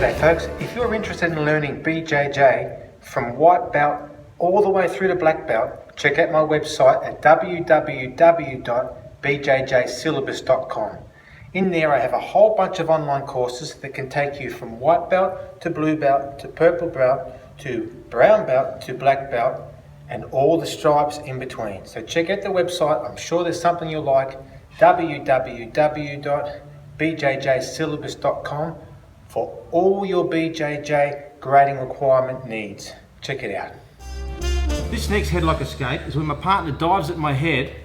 G'day folks, if you're interested in learning BJJ from white belt all the way through to black belt, check out my website at www.bjjsyllabus.com. In there I have a whole bunch of online courses that can take you from white belt to blue belt to purple belt to brown belt to black belt and all the stripes in between. So check out the website, I'm sure there's something you'll like, www.bjjsyllabus.com for all your BJJ grading requirement needs. Check it out. This next headlock escape is when my partner dives at my head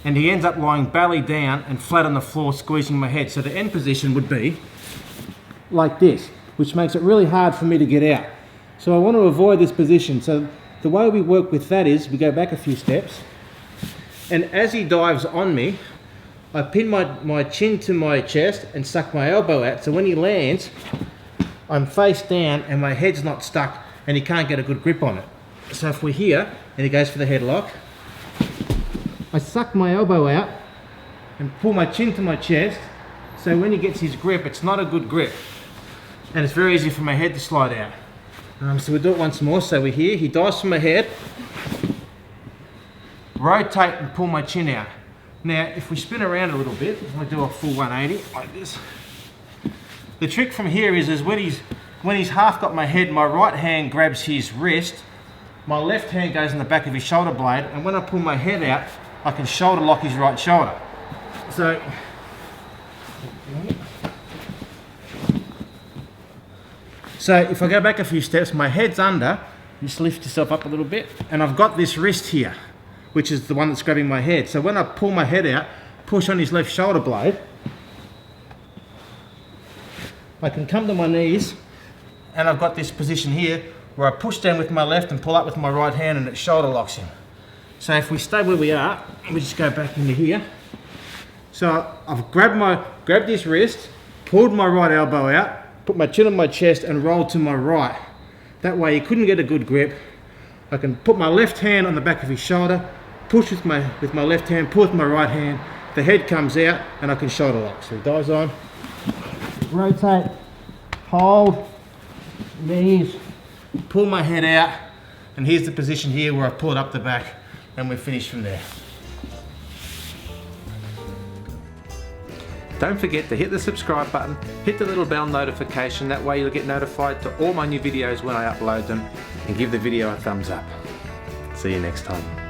and he ends up lying belly down and flat on the floor squeezing my head. So the end position would be like this, which makes it really hard for me to get out. So I want to avoid this position. So the way we work with that is we go back a few steps, and as he dives on me, I pin my chin to my chest and suck my elbow out, so when he lands, I'm face down and my head's not stuck and he can't get a good grip on it. So if we're here and he goes for the headlock, I suck my elbow out and pull my chin to my chest, so when he gets his grip, it's not a good grip. And it's very easy for my head to slide out. So we'll do it once more. So we're here, he dives for my head, rotate and pull my chin out. Now, if we spin around a little bit, I do a full 180 like this. The trick from here is when he's half got my head, my right hand grabs his wrist, my left hand goes in the back of his shoulder blade, and when I pull my head out, I can shoulder lock his right shoulder. So if I go back a few steps, my head's under, just lift yourself up a little bit, and I've got this wrist here, which is the one that's grabbing my head. So when I pull my head out, push on his left shoulder blade, I can come to my knees, and I've got this position here where I push down with my left and pull up with my right hand, and it shoulder locks him. So if we stay where we are, we just go back into here. So I've grabbed his wrist, pulled my right elbow out, put my chin on my chest and roll to my right. That way he couldn't get a good grip. I can put my left hand on the back of his shoulder, push with my left hand, pull with my right hand, the head comes out and I can shoulder lock. So he dives on, rotate, hold, knees, pull my head out, and here's the position here where I pull it up the back and we're finished from there. Don't forget to hit the subscribe button, hit the little bell notification, that way you'll get notified to all my new videos when I upload them, and give the video a thumbs up. See you next time.